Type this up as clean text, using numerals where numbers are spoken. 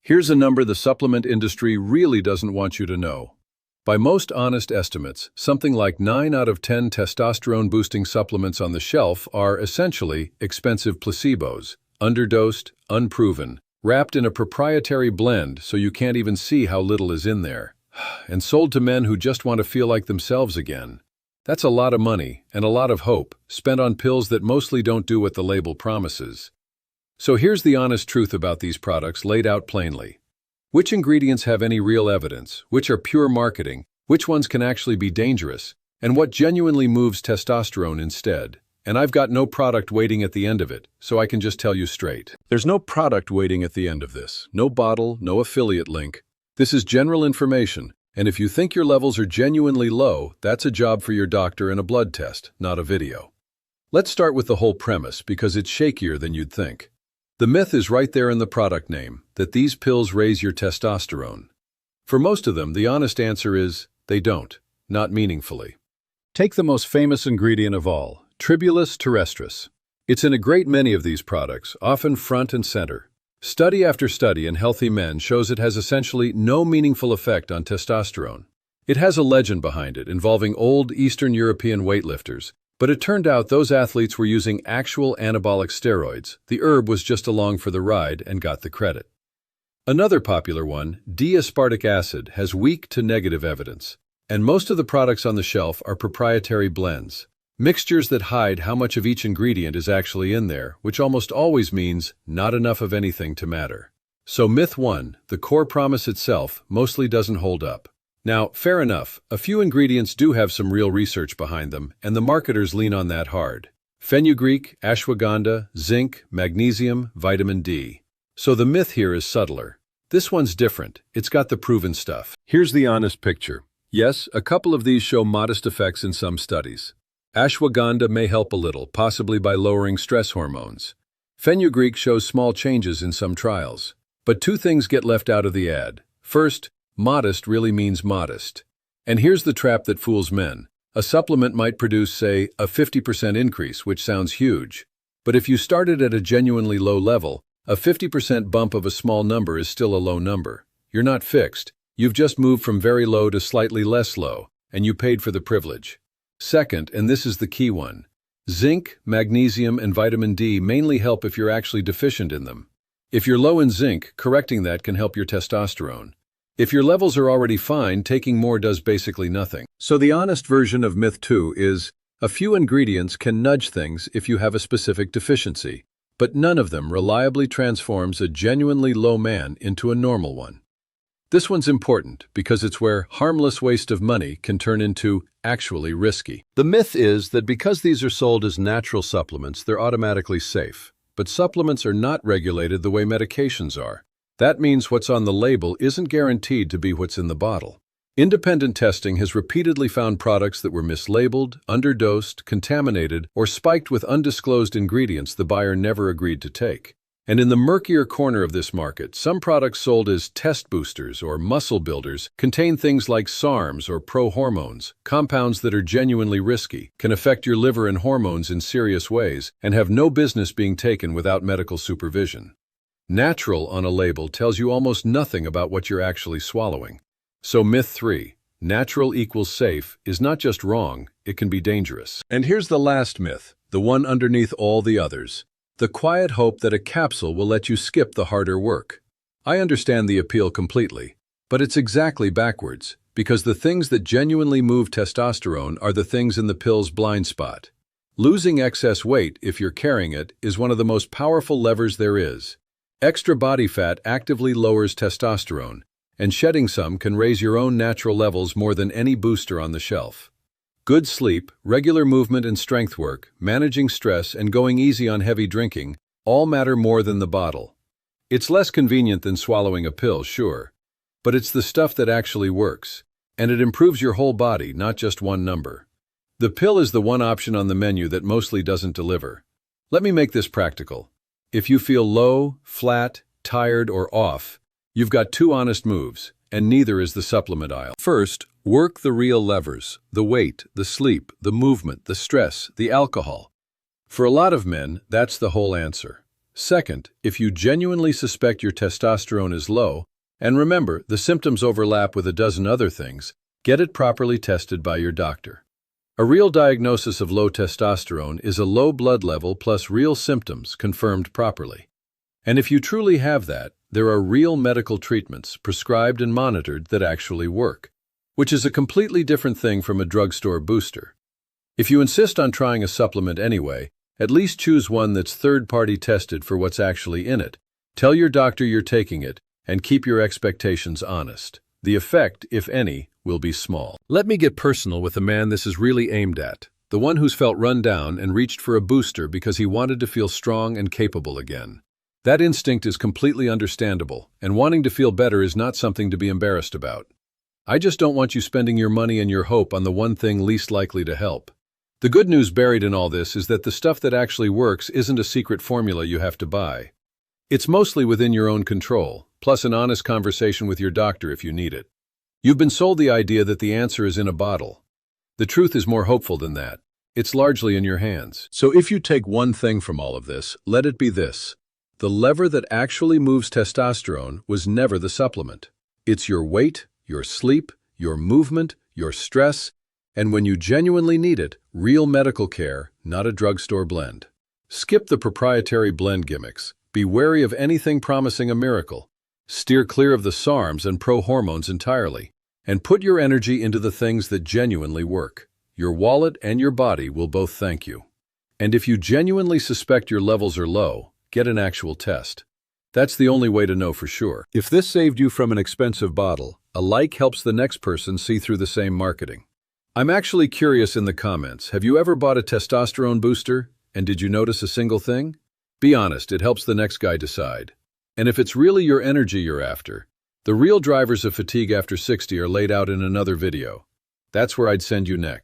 Here's a number the supplement industry really doesn't want you to know. By most honest estimates, something like 9 out of 10 testosterone-boosting supplements on the shelf are essentially expensive placebos, underdosed, unproven, wrapped in a proprietary blend so you can't even see how little is in there, and sold to men who just want to feel like themselves again. That's a lot of money and a lot of hope spent on pills that mostly don't do what the label promises. So here's the honest truth about these products laid out plainly. Which ingredients have any real evidence, which are pure marketing, which ones can actually be dangerous, and what genuinely moves testosterone instead. And I've got no product waiting at the end of it, so I can just tell you straight. There's no product waiting at the end of this, no bottle, no affiliate link. This is general information, and if you think your levels are genuinely low, that's a job for your doctor and a blood test, not a video. Let's start with the whole premise because it's shakier than you'd think. The myth is right there in the product name, that these pills raise your testosterone. For most of them, the honest answer is, they don't, not meaningfully. Take the most famous ingredient of all, Tribulus terrestris. It's in a great many of these products, often front and center. Study after study in healthy men shows it has essentially no meaningful effect on testosterone. It has a legend behind it involving old Eastern European weightlifters, but it turned out those athletes were using actual anabolic steroids. The herb was just along for the ride and got the credit. Another popular one, D-aspartic acid, has weak to negative evidence, and most of the products on the shelf are proprietary blends, mixtures that hide how much of each ingredient is actually in there, which almost always means not enough of anything to matter. So myth 1, the core promise itself, mostly doesn't hold up. Now, fair enough, a few ingredients do have some real research behind them, and the marketers lean on that hard. Fenugreek, ashwagandha, zinc, magnesium, vitamin D. So the myth here is subtler. This one's different. It's got the proven stuff. Here's the honest picture. Yes, a couple of these show modest effects in some studies. Ashwagandha may help a little, possibly by lowering stress hormones. Fenugreek shows small changes in some trials. But two things get left out of the ad. First, modest really means modest. And here's the trap that fools men. A supplement might produce, say, a 50% increase, which sounds huge. But if you started at a genuinely low level, a 50% bump of a small number is still a low number. You're not fixed. You've just moved from very low to slightly less low, and you paid for the privilege. Second, and this is the key one, zinc, magnesium, and vitamin D mainly help if you're actually deficient in them. If you're low in zinc, correcting that can help your testosterone. If your levels are already fine, taking more does basically nothing. So the honest version of myth 2 is, a few ingredients can nudge things if you have a specific deficiency, but none of them reliably transforms a genuinely low man into a normal one. This one's important because it's where harmless waste of money can turn into actually risky. The myth is that because these are sold as natural supplements, they're automatically safe. But supplements are not regulated the way medications are. That means what's on the label isn't guaranteed to be what's in the bottle. Independent testing has repeatedly found products that were mislabeled, underdosed, contaminated, or spiked with undisclosed ingredients the buyer never agreed to take. And in the murkier corner of this market, some products sold as test boosters or muscle builders contain things like SARMs or pro-hormones, compounds that are genuinely risky, can affect your liver and hormones in serious ways, and have no business being taken without medical supervision. Natural on a label tells you almost nothing about what you're actually swallowing. So myth 3, natural equals safe, is not just wrong, it can be dangerous. And here's the last myth, the one underneath all the others. The quiet hope that a capsule will let you skip the harder work. I understand the appeal completely, but it's exactly backwards, because the things that genuinely move testosterone are the things in the pill's blind spot. Losing excess weight, if you're carrying it, is one of the most powerful levers there is. Extra body fat actively lowers testosterone, and shedding some can raise your own natural levels more than any booster on the shelf. Good sleep, regular movement and strength work, managing stress, and going easy on heavy drinking all matter more than the bottle. It's less convenient than swallowing a pill, sure, but it's the stuff that actually works, and it improves your whole body, not just one number. The pill is the one option on the menu that mostly doesn't deliver. Let me make this practical. If you feel low, flat, tired, or off, you've got two honest moves, and neither is the supplement aisle. First, work the real levers, the weight, the sleep, the movement, the stress, the alcohol. For a lot of men, that's the whole answer. Second, if you genuinely suspect your testosterone is low, and remember, the symptoms overlap with a dozen other things, get it properly tested by your doctor. A real diagnosis of low testosterone is a low blood level plus real symptoms confirmed properly. And if you truly have that, there are real medical treatments prescribed and monitored that actually work, which is a completely different thing from a drugstore booster. If you insist on trying a supplement anyway, at least choose one that's third-party tested for what's actually in it. Tell your doctor you're taking it, and keep your expectations honest. The effect, if any, will be small. Let me get personal with the man this is really aimed at, the one who's felt run down and reached for a booster because he wanted to feel strong and capable again. That instinct is completely understandable, and wanting to feel better is not something to be embarrassed about. I just don't want you spending your money and your hope on the one thing least likely to help. The good news buried in all this is that the stuff that actually works isn't a secret formula you have to buy. It's mostly within your own control, plus an honest conversation with your doctor if you need it. You've been sold the idea that the answer is in a bottle. The truth is more hopeful than that. It's largely in your hands. So if you take one thing from all of this, let it be this. The lever that actually moves testosterone was never the supplement. It's your weight, your sleep, your movement, your stress, and when you genuinely need it, real medical care, not a drugstore blend. Skip the proprietary blend gimmicks. Be wary of anything promising a miracle. Steer clear of the SARMs and pro-hormones entirely, and put your energy into the things that genuinely work. Your wallet and your body will both thank you. And if you genuinely suspect your levels are low, get an actual test. That's the only way to know for sure. If this saved you from an expensive bottle, a like helps the next person see through the same marketing. I'm actually curious in the comments, have you ever bought a testosterone booster, and did you notice a single thing? Be honest, it helps the next guy decide. And if it's really your energy you're after, the real drivers of fatigue after 60 are laid out in another video. That's where I'd send you next.